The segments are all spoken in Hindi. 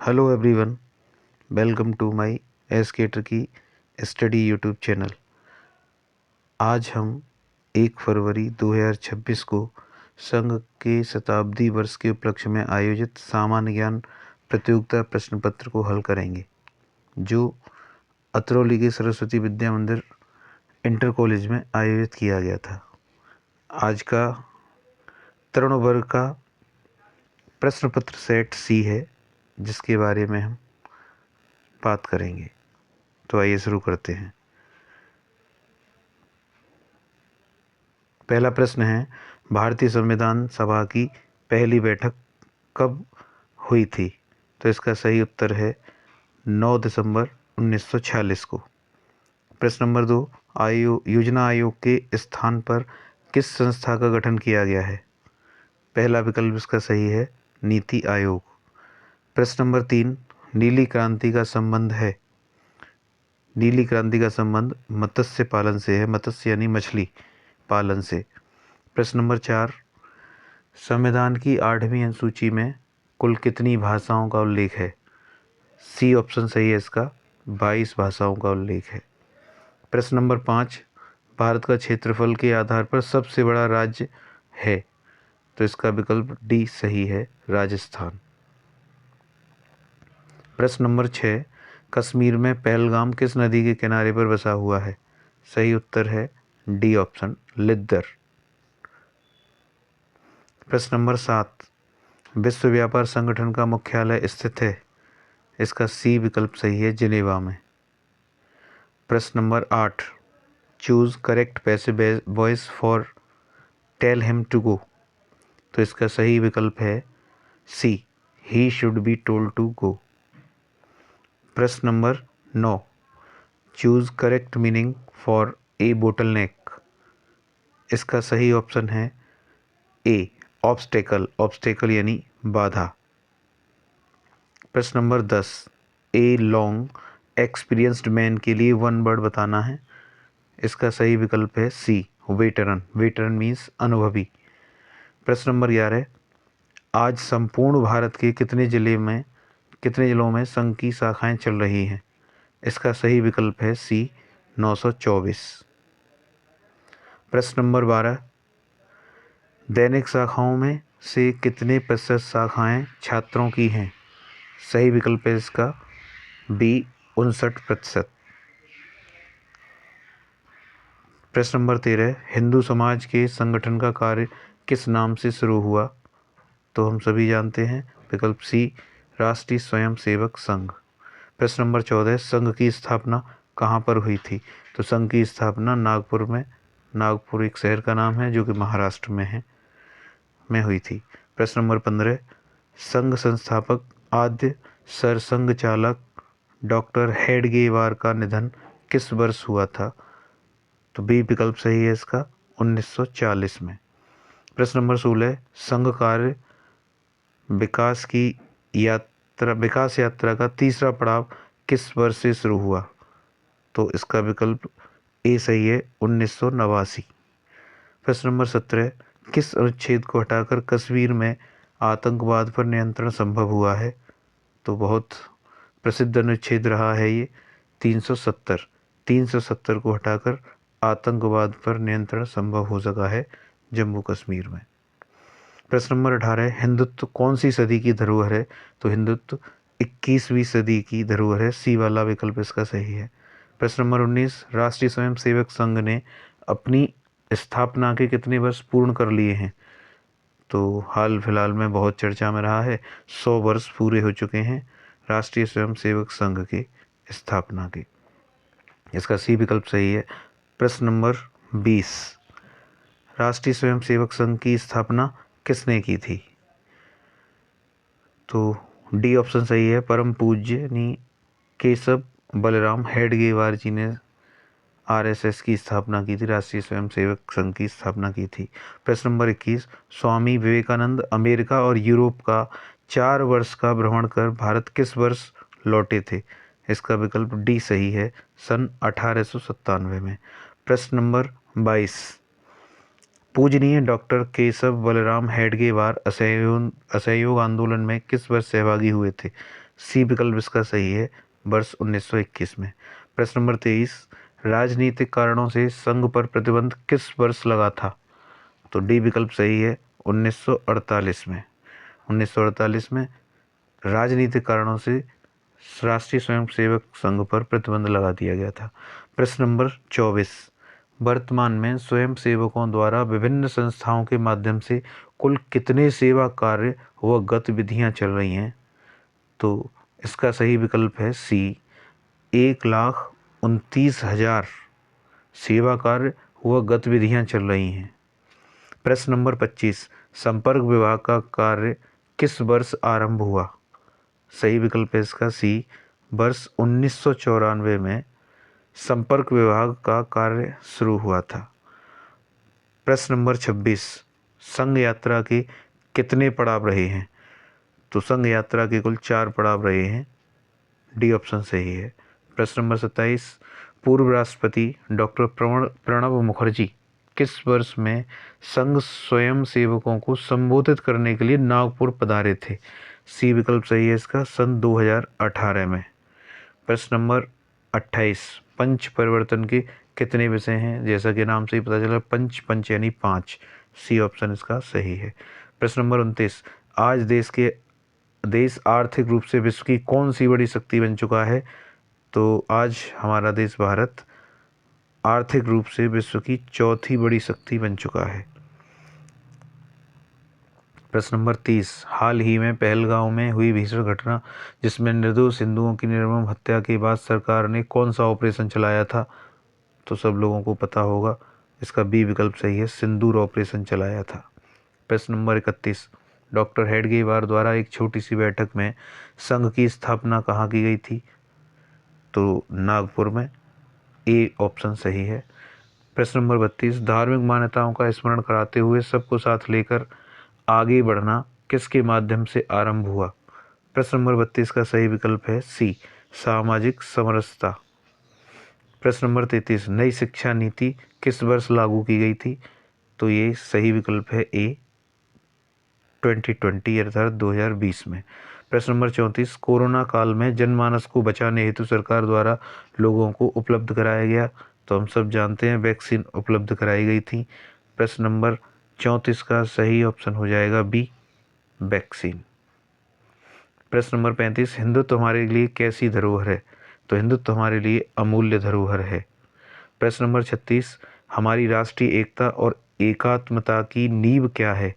Hello everyone, welcome to my एस्केटर की स्टडी यूट्यूब चैनल। आज हम 1 फरवरी 2026 को संघ के शताब्दी वर्ष के उपलक्ष्य में आयोजित सामान्य ज्ञान प्रतियोगिता प्रश्न पत्र को हल करेंगे, जो अतरौली के सरस्वती विद्या मंदिर इंटर कॉलेज में आयोजित किया गया था। आज का तरुण वर्ग का प्रश्न पत्र सेट सी है, जिसके बारे में हम बात करेंगे। तो आइए शुरू करते हैं। पहला प्रश्न है, भारतीय संविधान सभा की पहली बैठक कब हुई थी? तो इसका सही उत्तर है 9 दिसंबर 1946 को। प्रश्न नंबर 2, योजना आयोग के स्थान पर किस संस्था का गठन किया गया है? पहला विकल्प इसका सही है नीति आयोग। प्रश्न नंबर 3, नीली क्रांति का संबंध है? नीली क्रांति का संबंध मत्स्य पालन से है, मत्स्य यानी मछली पालन से। प्रश्न नंबर 4, संविधान की 8वीं अनुसूची में कुल कितनी भाषाओं का उल्लेख है? सी ऑप्शन सही है इसका, 22 भाषाओं का उल्लेख है। प्रश्न नंबर 5, भारत का क्षेत्रफल के आधार पर सबसे बड़ा राज्य है? तो इसका विकल्प डी सही है, राजस्थान। प्रश्न नंबर 6, कश्मीर में पहलगाम किस नदी के किनारे पर बसा हुआ है? सही उत्तर है डी ऑप्शन, लिद्दर। प्रश्न नंबर 7, विश्व व्यापार संगठन का मुख्यालय स्थित है? इसका सी विकल्प सही है, जिनेवा में। प्रश्न number 8, choose correct passive voice for tell him to go. तो इसका सही विकल्प है C, he should be told to go. प्रश्न number 9, choose correct meaning for a bottleneck. इसका सही ऑप्शन है ए, ऑब्स्टेकल। ऑब्स्टेकल यानी बाधा। प्रश्न number 10, a long experienced man के लिए वन वर्ड बताना है। इसका सही विकल्प है सी, वेटरन। वेटरन मीन्स अनुभवी। प्रश्न नंबर 11, आज संपूर्ण भारत के कितने जिलों में संघ की शाखाएं चल रही हैं? इसका सही विकल्प है सी, 924। प्रश्न नंबर 12, दैनिक शाखाओं में से कितने प्रतिशत शाखाएं छात्रों की हैं? सही विकल्प है इसका बी, 59%। प्रश्न नंबर 13, हिंदू समाज के संगठन का कार्य किस नाम से शुरू हुआ? तो हम सभी जानते हैं विकल्प सी, राष्ट्रीय स्वयंसेवक संघ। प्रश्न नंबर 14, संघ की स्थापना कहाँ पर हुई थी? तो संघ की स्थापना नागपुर में, नागपुर एक शहर का नाम है जो कि महाराष्ट्र में हुई थी। प्रश्न नंबर 15, संघ संस्थापक आद्य सरसंघ चालक डॉक्टर हेडगेवार का निधन किस वर्ष हुआ था? तो बी विकल्प सही है इसका, 1940 में। प्रश्न नंबर 16, संघ कार्य विकास यात्रा का तीसरा पड़ाव किस वर्ष से शुरू हुआ? तो इसका विकल्प ए सही है, 1989। प्रश्न नंबर 17, किस अनुच्छेद को हटाकर कश्मीर में आतंकवाद पर नियंत्रण संभव हुआ है? तो बहुत प्रसिद्ध अनुच्छेद रहा है ये 370। 370 को हटाकर आतंकवाद पर नियंत्रण संभव हो सका है जम्मू कश्मीर में। प्रश्न नंबर 18, हिंदुत्व कौन सी सदी की धरोहर है? तो हिंदुत्व 21वीं सदी की धरोहर है, सी वाला विकल्प इसका सही है। प्रश्न नंबर 19, राष्ट्रीय स्वयंसेवक संघ ने अपनी स्थापना के कितने वर्ष पूर्ण कर लिए हैं? तो हाल फिलहाल में बहुत चर्चा में रहा है, 100 वर्ष पूरे हो चुके हैं राष्ट्रीय स्वयंसेवक संघ के स्थापना के। इसका सी विकल्प सही है। प्रश्न नंबर 20, राष्ट्रीय स्वयंसेवक संघ की स्थापना किसने की थी? तो डी ऑप्शन सही है, परम पूज्य केशव बलराम हेडगेवार जी ने आरएसएस की स्थापना की थी, राष्ट्रीय स्वयंसेवक संघ की स्थापना की थी। प्रश्न नंबर 21, स्वामी विवेकानंद अमेरिका और यूरोप का 4 वर्ष का भ्रमण कर भारत किस वर्ष लौटे थे? इसका विकल्प डी सही है, सन 1897 में। प्रश्न नंबर 22, पूजनीय डॉक्टर केशव बलराम हेडगेवार असहयोग आंदोलन में किस वर्ष सहभागी हुए थे? सी विकल्प इसका सही है, वर्ष 1921 में। प्रश्न नंबर 23, राजनीतिक कारणों से संघ पर प्रतिबंध किस वर्ष लगा था? तो डी विकल्प सही है, 1948 में। 1948 में राजनीतिक कारणों से राष्ट्रीय स्वयंसेवक संघ पर प्रतिबंध लगा दिया गया था। प्रश्न नंबर 24, वर्तमान में स्वयंसेवकों द्वारा विभिन्न संस्थाओं के माध्यम से कुल कितने सेवा कार्य व गतिविधियां चल रही हैं? तो इसका सही विकल्प है सी, 1,29,000 सेवा कार्य व गतिविधियां चल रही हैं। प्रश्न नंबर 25, संपर्क विभाग का कार्य किस वर्ष आरंभ हुआ? सही विकल्प है इसका सी, वर्ष 1994 में संपर्क विभाग का कार्य शुरू हुआ था। प्रश्न नंबर 26, संघ यात्रा के कितने पड़ाव रहे हैं? तो संघ यात्रा के कुल 4 पड़ाव रहे हैं, डी ऑप्शन सही है। प्रश्न नंबर 27, पूर्व राष्ट्रपति डॉक्टर प्रणब मुखर्जी किस वर्ष में संघ स्वयं सेवकों को संबोधित करने के लिए नागपुर पधारे थे? सी विकल्प सही है इसका, सन 2018 में। प्रश्न नंबर 28, पंच परिवर्तन के कितने विषय हैं? जैसा कि नाम से ही पता चला, पंच यानी 5। सी ऑप्शन इसका सही है। प्रश्न नंबर 29, आज देश आर्थिक रूप से विश्व की कौन सी बड़ी शक्ति बन चुका है? तो आज हमारा देश भारत आर्थिक रूप से विश्व की चौथी बड़ी शक्ति बन चुका है। प्रश्न नंबर 30, हाल ही में पहलगांव में हुई भीषण घटना जिसमें निर्दोष हिंदुओं की निर्मम हत्या के बाद सरकार ने कौन सा ऑपरेशन चलाया था? तो सब लोगों को पता होगा, इसका बी विकल्प सही है, सिंदूर ऑपरेशन चलाया था। प्रश्न नंबर 31, डॉक्टर हेडगेवार द्वारा एक छोटी सी बैठक में संघ की स्थापना कहाँ की गई थी? तो नागपुर में, ए ऑप्शन सही है। प्रश्न नंबर 32, धार्मिक मान्यताओं का स्मरण कराते हुए सबको साथ लेकर आगे बढ़ना किसके माध्यम से आरंभ हुआ? प्रश्न नंबर 32 का सही विकल्प है सी, सामाजिक समरसता। प्रश्न नंबर 33, नई शिक्षा नीति किस वर्ष लागू की गई थी? तो ये सही विकल्प है ए, 2020 अर्थात 2020 में। प्रश्न नंबर 34, कोरोना काल में जनमानस को बचाने हेतु सरकार द्वारा लोगों को उपलब्ध कराया गया, तो हम सब जानते हैं वैक्सीन उपलब्ध कराई गई थी। प्रश्न नंबर 34 का सही ऑप्शन हो जाएगा बी, वैक्सीन। प्रश्न नंबर 35, हिंदुत्व हमारे लिए कैसी धरोहर है? तो हिंदुत्व हमारे लिए अमूल्य धरोहर है। प्रश्न नंबर 36, हमारी राष्ट्रीय एकता और एकात्मता की नींव क्या है?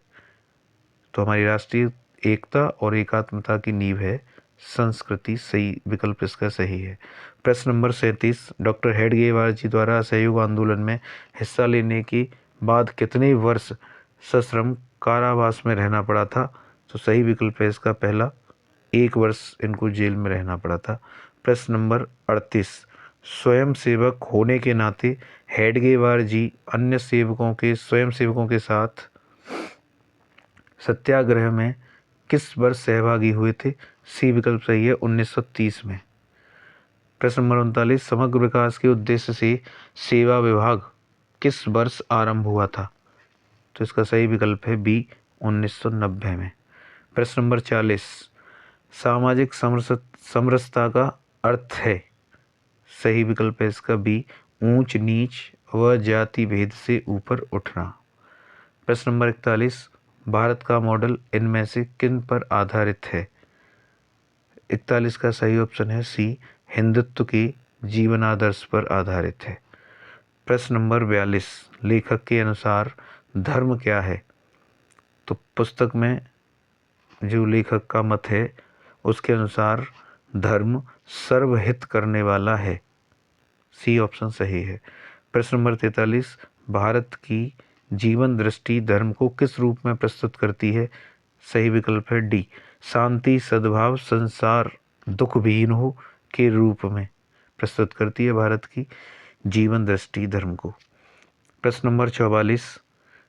तो हमारी राष्ट्रीय एकता और एकात्मता की नींव है संस्कृति। सही विकल्प इसका सही है। प्रश्न नंबर 37, डॉक्टर हेडगेवार जी द्वारा असहयोग आंदोलन में हिस्सा लेने के बाद कितने वर्ष सश्रम कारावास में रहना पड़ा था? तो सही विकल्प है इसका पहला, 1 वर्ष इनको जेल में रहना पड़ा था। प्रश्न नंबर 38, स्वयं सेवक होने के नाते हेडगेवार जी अन्य स्वयं सेवकों के साथ सत्याग्रह में किस वर्ष सहभागी हुए थे? सी विकल्प सही है, 1930 में। प्रश्न नंबर 39, समग्र विकास के उद्देश्य से सेवा विभाग किस वर्ष आरंभ हुआ था? तो इसका सही विकल्प है बी, 1990 में। प्रश्न नंबर 40, सामाजिक समरसता का अर्थ है? सही विकल्प है इसका बी, ऊंच नीच व जाति भेद से ऊपर उठना। प्रश्न नंबर 41, भारत का मॉडल इनमें से किन पर आधारित है? 41 का सही ऑप्शन है सी, हिंदुत्व के जीवन आदर्श पर आधारित है। प्रश्न नंबर 42, लेखक के अनुसार धर्म क्या है? तो पुस्तक में जो लेखक का मत है उसके अनुसार धर्म सर्वहित करने वाला है। सी ऑप्शन सही है। प्रश्न नंबर 43, भारत की जीवन दृष्टि धर्म को किस रूप में प्रस्तुत करती है? सही विकल्प है डी, शांति सद्भाव संसार दुख विहीन हो के रूप में प्रस्तुत करती है भारत की जीवन दृष्टि धर्म को। प्रश्न नंबर 44,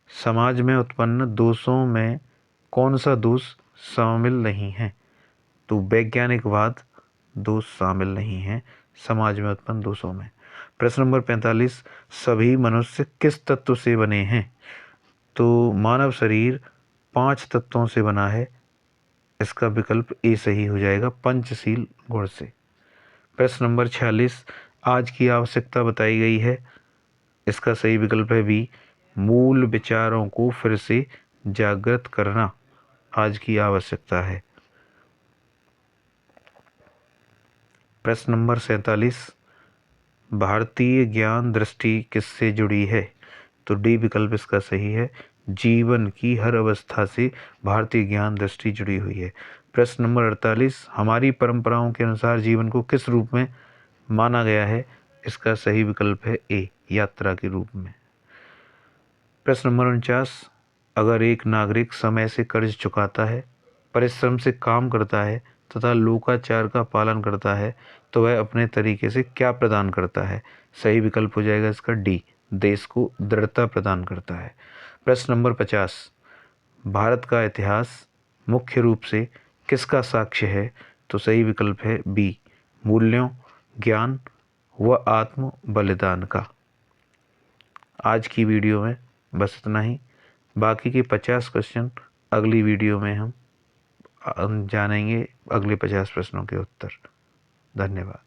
समाज में उत्पन्न दोषों में कौन सा दोष शामिल नहीं है? तो वैज्ञानिकवाद दोष शामिल नहीं है समाज में उत्पन्न दोषों में। प्रश्न नंबर 45, सभी मनुष्य किस तत्व से बने हैं? तो मानव शरीर 5 तत्वों से बना है, इसका विकल्प ए सही हो जाएगा, पंचशील गुण से। प्रश्न नंबर 46, आज की आवश्यकता बताई गई है, इसका सही विकल्प है बी, मूल विचारों को फिर से जागृत करना आज की आवश्यकता है। प्रश्न नंबर 47, भारतीय ज्ञान दृष्टि किससे जुड़ी है? तो डी विकल्प इसका सही है, जीवन की हर अवस्था से भारतीय ज्ञान दृष्टि जुड़ी हुई है। प्रश्न नंबर 48, हमारी परंपराओं के अनुसार जीवन को किस रूप में माना गया है? इसका सही विकल्प है ए, यात्रा के रूप में। प्रश्न नंबर 49, अगर एक नागरिक समय से कर्ज चुकाता है, परिश्रम से काम करता है तथा लोकाचार का पालन करता है तो वह अपने तरीके से क्या प्रदान करता है? सही विकल्प हो जाएगा इसका डी, देश को दृढ़ता प्रदान करता है। प्रश्न नंबर 50, भारत का इतिहास मुख्य रूप से किसका साक्ष्य है? तो सही विकल्प है बी, मूल्यों, ज्ञान व आत्म बलिदान का। आज की वीडियो में बस इतना ही। बाकी के 50 क्वेश्चन अगली वीडियो में हम जानेंगे, अगले 50 प्रश्नों के उत्तर। धन्यवाद।